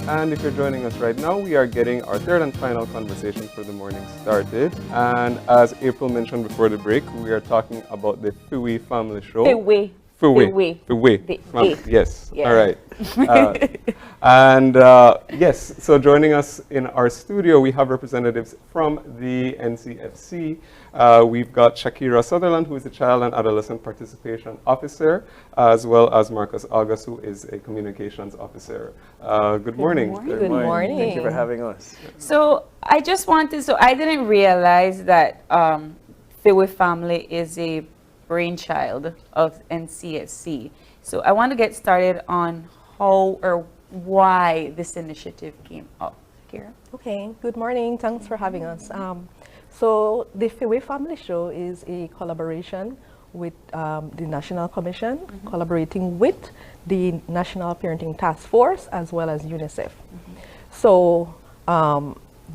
And if you're joining us right now, we are getting our third and final conversation for the morning started. And as April mentioned before the break, we are talking about the Fiwi Family Show. Fiwi. Yes. Yeah. All right. Yes, so joining us in our studio, we have representatives from the NCFC. We've got Shakira Sutherland, who is the Child and Adolescent Participation Officer, as well as Marcus August, who is a Communications Officer. Good morning. Good morning. Thank you for having us. So I didn't realize that Fiwi Family is a brainchild of NCFC. So I want to get started on how or why this initiative came up. Kira? Okay, good morning. Thanks for having us. So the Fiwi Family Show is a collaboration with the National Commission, collaborating with the National Parenting Task Force as well as UNICEF. So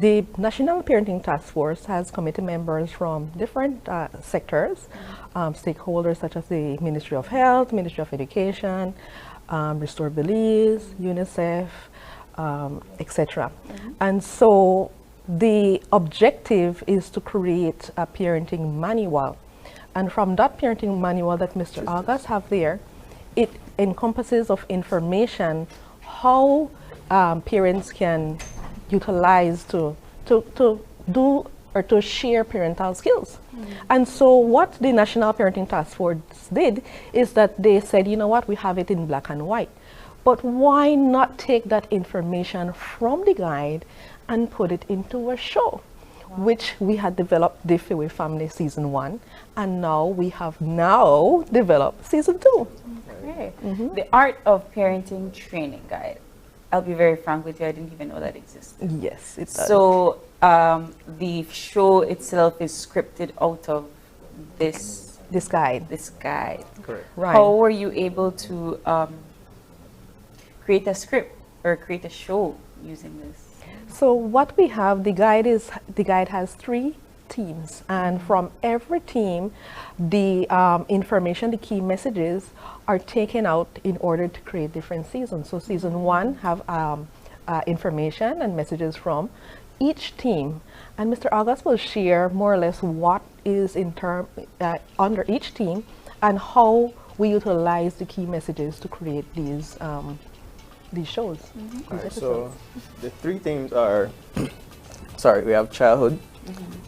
the National Parenting Task Force has committee members from different sectors, stakeholders such as the Ministry of Health, Ministry of Education, Restore Belize, UNICEF, etc. And so the objective is to create a parenting manual. And from that parenting manual that Mr. August have there, it encompasses of information how parents can utilize to do or to share parental skills. And so what the National Parenting Task Force did is that they said, you know what, we have it in black and white, but why not take that information from the guide and put it into a show, which we had developed the Fiwi Family Season 1, and now we have developed Season 2. Okay. The Art of Parenting Training Guide. I'll be very frank with you, I didn't even know that existed. Yes, it does. So the show itself is scripted out of this guide. Correct. Right. How were you able to create a script or create a show using this? So what we have, the guide has 3 teams, and from every team, the information, the key messages are taken out in order to create different seasons. So Season 1 have information and messages from each team, and Mr. August will share more or less what is under each team and how we utilize the key messages to create these shows. Alright, so the 3 themes are, we have childhood,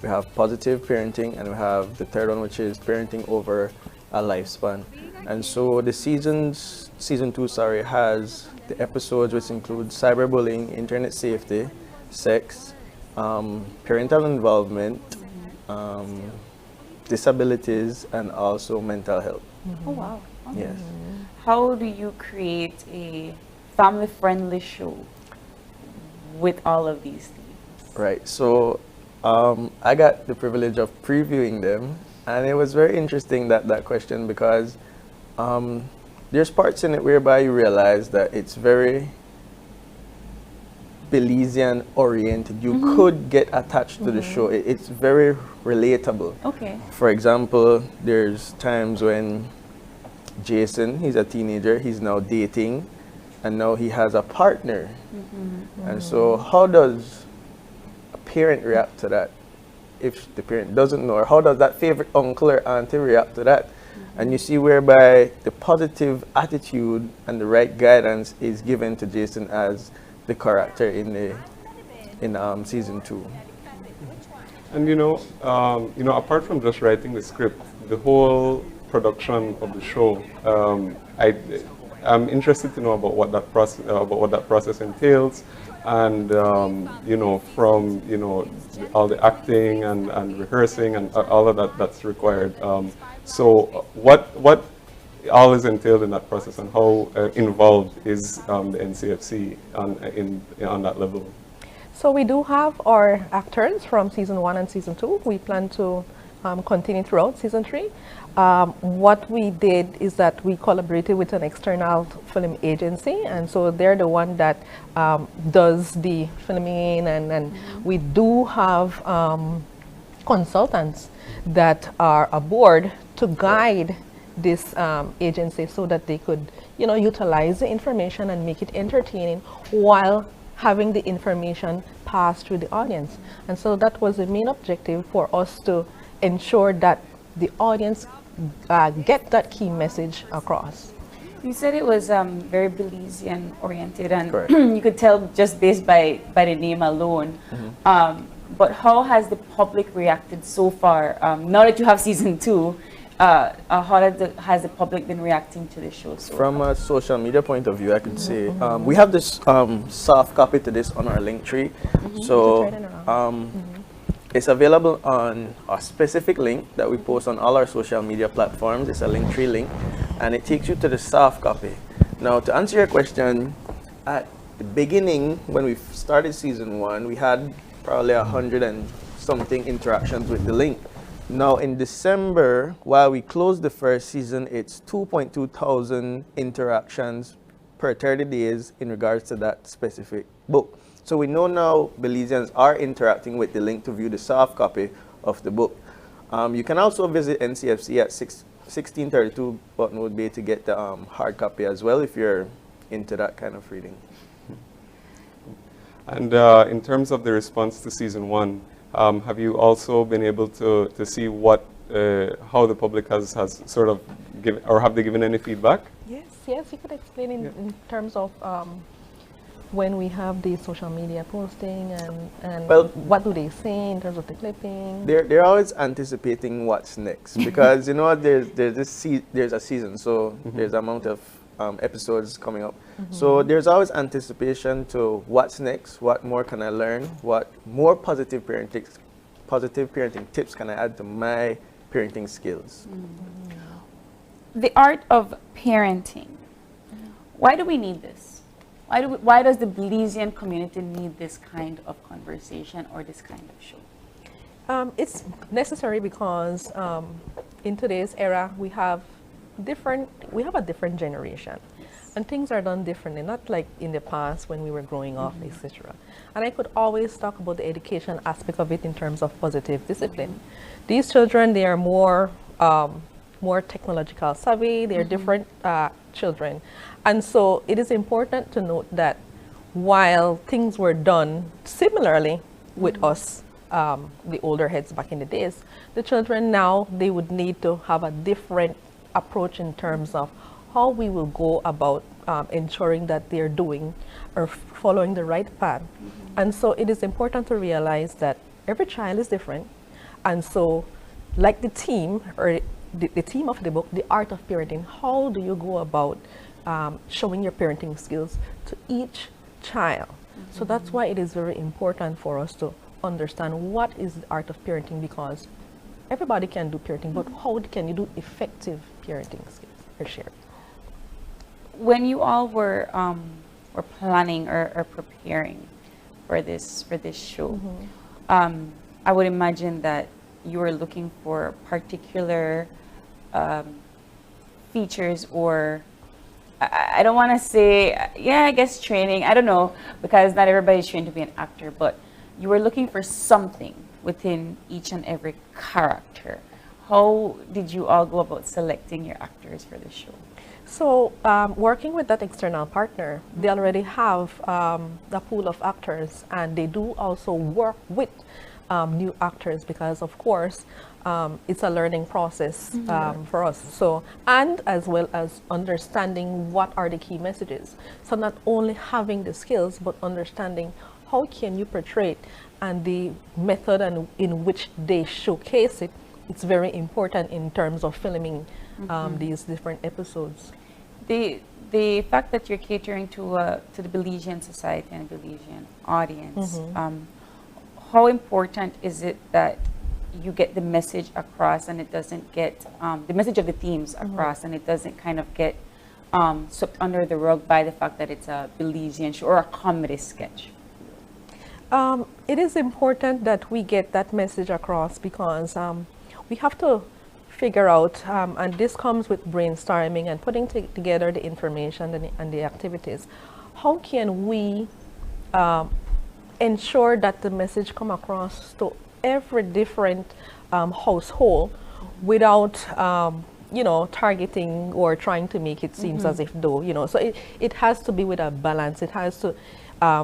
we have positive parenting, and we have the third one, which is parenting over a lifespan. And so the Season 2 has the episodes which include cyberbullying, internet safety, sex, parental involvement, disabilities, and also mental health. Oh wow. Okay. Yes. How do you create a family-friendly show with all of these themes? Right, so I got the privilege of previewing them, and it was very interesting that question, because there's parts in it whereby you realize that it's very Belizean oriented. You could get attached to the show. It's very relatable. Okay. For example, there's times when Jason, he's a teenager, he's now dating, and now he has a partner. And so how does a parent react to that if the parent doesn't know? Or how does that favorite uncle or auntie react to that? And you see whereby the positive attitude and the right guidance is given to Jason as the character in Season 2. And apart from just writing the script, the whole production of the show, I'm interested to know about what that process entails, and from all the acting and rehearsing and all of that that's required. So what all is entailed in that process, and how involved is the NCFC on that level? So we do have our actors from Season 1 and Season 2. We plan to continue throughout Season 3. What we did is that we collaborated with an external film agency, and so they're the one that does the filming, and we do have consultants that are aboard to guide this agency so that they could, utilize the information and make it entertaining while having the information pass through the audience. And so that was the main objective for us to ensure that the audience get that key message across. You said it was very Belizean oriented, and Correct. you could tell just based by the name alone. But how has the public reacted so far? Now that you have season 2, how has the public been reacting to the show so From a social media point of view, I could say we have this soft copy to this on our link tree. So it's available on a specific link that we post on all our social media platforms. It's a link tree link, and it takes you to the soft copy. Now, to answer your question, at the beginning, when we started season 1, we had probably 100 and something interactions with the link. Now in December, while we closed the first season, it's 2.2 thousand interactions per 30 days in regards to that specific book. So we know now Belizeans are interacting with the link to view the soft copy of the book. You can also visit NCFC at 1632 Buttonwood Bay to get the hard copy as well if you're into that kind of reading. And in terms of the response to season 1, have you also been able to see what how the public has sort of given, or have they given any feedback? Yes, you could explain in terms of when we have the social media posting and Well, what do they say in terms of the clipping? They're always anticipating what's next because you know there's a season, so there's amount of episodes coming up. So there's always anticipation to what's next, what more can I learn, what more positive parenting tips can I add to my parenting skills. The art of parenting. Why do we need this? Why does the Belizean community need this kind of conversation or this kind of show? It's necessary because in today's era we have a different generation, and things are done differently, not like in the past when we were growing up, etc. And I could always talk about the education aspect of it in terms of positive discipline. These children, they are more technological savvy, they're different children. And so it is important to note that while things were done similarly with us, the older heads back in the days, the children now, they would need to have a different approach in terms of how we will go about ensuring that they're doing or following the right path. And so it is important to realize that every child is different. And so like the theme or the theme of the book, the art of parenting, how do you go about showing your parenting skills to each child? So that's why it is very important for us to understand what is the art of parenting, because everybody can do parenting, but how can you do effective parenting skills or share? When you all were planning or preparing for this show, I would imagine that you were looking for particular features, or I don't want to say, I guess training, I don't know, because not everybody's trained to be an actor, but you were looking for something within each and every character. How did you all go about selecting your actors for the show? So working with that external partner, they already have a pool of actors, and they do also work with new actors because, of course, it's a learning process for us. So, and as well as understanding what are the key messages. So not only having the skills, but understanding how can you portray it, and the method and in which they showcase it. It's very important in terms of filming these different episodes. The fact that you're catering to the Belizean society and Belizean audience, how important is it that you get the message across and it doesn't get, the message of the themes across and it doesn't kind of get swept under the rug by the fact that it's a Belizean show or a comedy sketch? It is important that we get that message across because we have to figure out, and this comes with brainstorming and putting together the information and the activities. How can we ensure that the message come across to every different household without targeting or trying to make it seem as if though, so it has to be with a balance. It has to,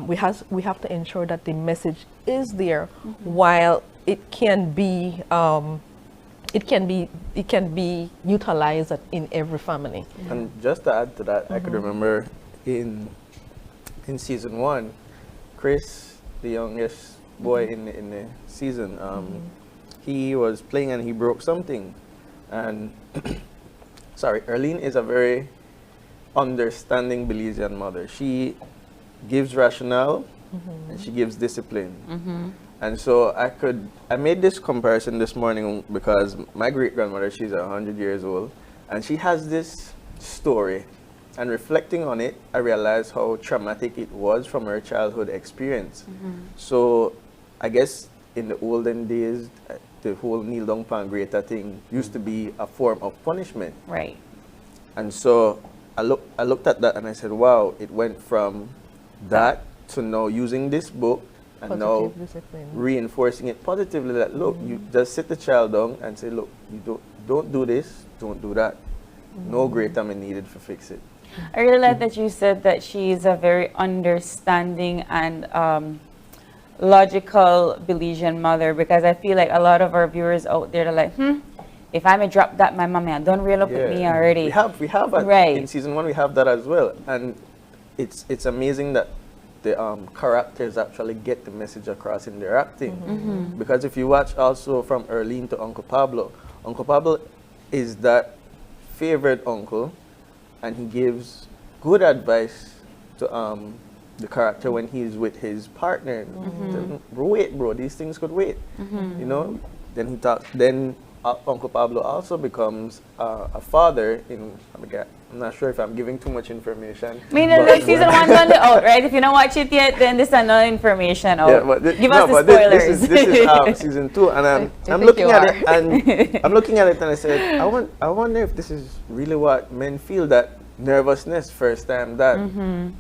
we have to ensure that the message is there, while it can be utilized in every family. And just to add to that, I could remember in season 1, Chris, the youngest boy in the season, he was playing and he broke something. And sorry, Erlene is a very understanding Belizean mother. She gives rationale and she gives discipline. And so I made this comparison this morning because my great-grandmother, she's 100 years old, and she has this story. And reflecting on it, I realized how traumatic it was from her childhood experience. So I guess in the olden days, the whole kneel down pan greater thing used to be a form of punishment. Right. And so I looked at that and I said, wow, it went from that to now using this book and now reinforcing it positively, that look, you just sit the child down and say, look, you don't do this, don't do that. No greater man needed to fix it. I really like that you said that she's a very understanding and logical Belizean mother, because I feel like a lot of our viewers out there are like, if I'm a drop that my mommy, don't reel up with me already. We have right. In season 1 we have that as well, and it's amazing that the characters actually get the message across in their acting. Because if you watch also from Erlene to Uncle Pablo is that favorite uncle, and he gives good advice to the character when he's with his partner. Wait, bro, these things could wait. You know. Then he talks. Then Uncle Pablo also becomes a father in. I'm not sure if I'm giving too much information. I mean, the season 1's on the out, right? If you don't watch it yet, then there's another information out. Yeah, but Give us the spoilers. This is season 2, and I'm looking at it, and I'm looking at it, and I said, I wonder if this is really what men feel, that nervousness first time, that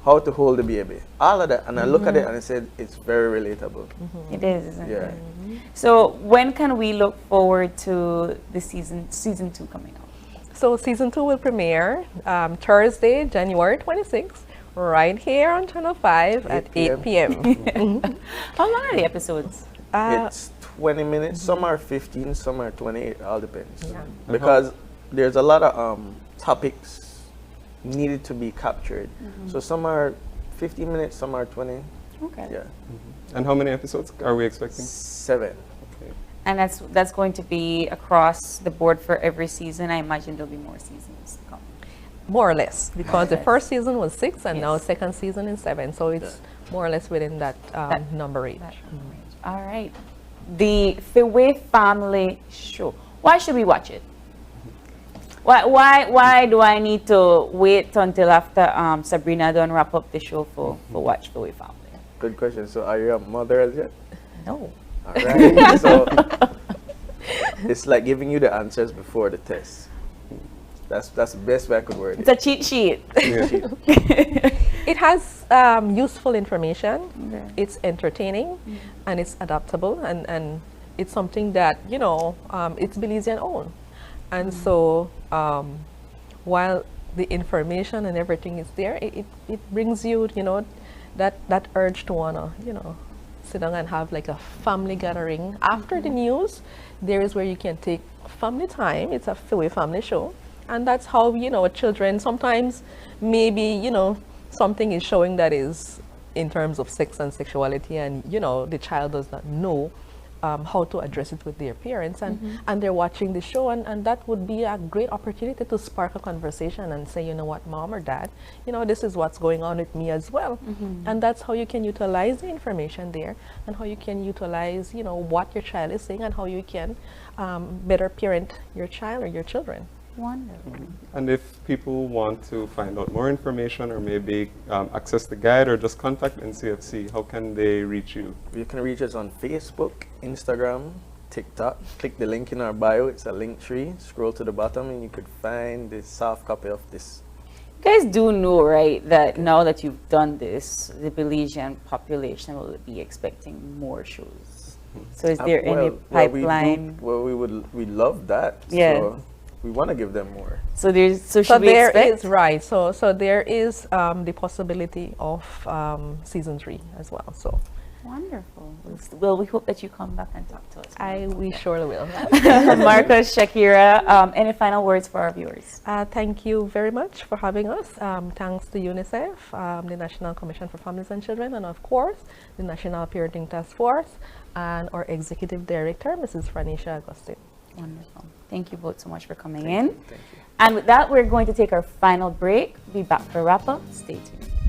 how to hold the baby, all of that, and I look at it and I said, it's very relatable. It is, isn't Yeah. it? So when can we look forward to the season 2 coming out? So season 2 will premiere Thursday, January 26th, right here on Channel 5 at 8 p.m. How long are the episodes? It's 20 minutes. Some are 15, some are 20. It all depends. Yeah. Because there's a lot of topics needed to be captured. So some are 15 minutes, some are 20. Okay. Yeah. And how many episodes are we expecting? 7. Okay. And that's going to be across the board for every season. I imagine there'll be more seasons to come. More or less, because the first season was 6 and now second season is 7. So it's more or less within that number range. All right. The Fiwe Family Show. Why should we watch it? Why do I need to wait until after Sabrina done wrap up the show for watch Fiwe Family? Good question. So are you a mother as yet? No. All right. So it's like giving you the answers before the test. That's the best way I could word it. It's a cheat sheet. It has useful information. It's entertaining, and it's adaptable, and it's something that it's Belizean own. And so while the information and everything is there, it brings you that urge to wanna sit down and have like a family gathering after the news. There is where you can take family time. It's a Fiwe Family Show, and that's how children sometimes maybe something is showing that is in terms of sex and sexuality, and the child does not know how to address it with their parents, and they're watching the show, and that would be a great opportunity to spark a conversation and say, you know what, mom or dad, this is what's going on with me as well. And that's how you can utilize the information there, and how you can utilize what your child is saying, and how you can better parent your child or your children. Wonderful. And if people want to find out more information, or maybe access the guide, or just contact NCFC, how can they reach you? You can reach us on Facebook, Instagram, TikTok. Click the link in our bio. It's a link tree. Scroll to the bottom and you could find the soft copy of this. You guys do know, right, that now that you've done this, the Belizean population will be expecting more shows. So is there any pipeline? We love that. Yeah. So we want to give them more. So there's, so So should we there expect? is, right, so there is the possibility of season 3 as well. So Wonderful. Well, we hope that you come back and talk to us. we surely will. Marcos, Shakira, any final words for our viewers? Thank you very much for having us. Thanks to UNICEF, the National Commission for Families and Children, and of course, the National Parenting Task Force, and our Executive Director, Mrs. Franisha Agustin. Wonderful. Thank you both so much for coming in. Thank you. And with that, we're going to take our final break. Be back for wrap-up. Stay tuned.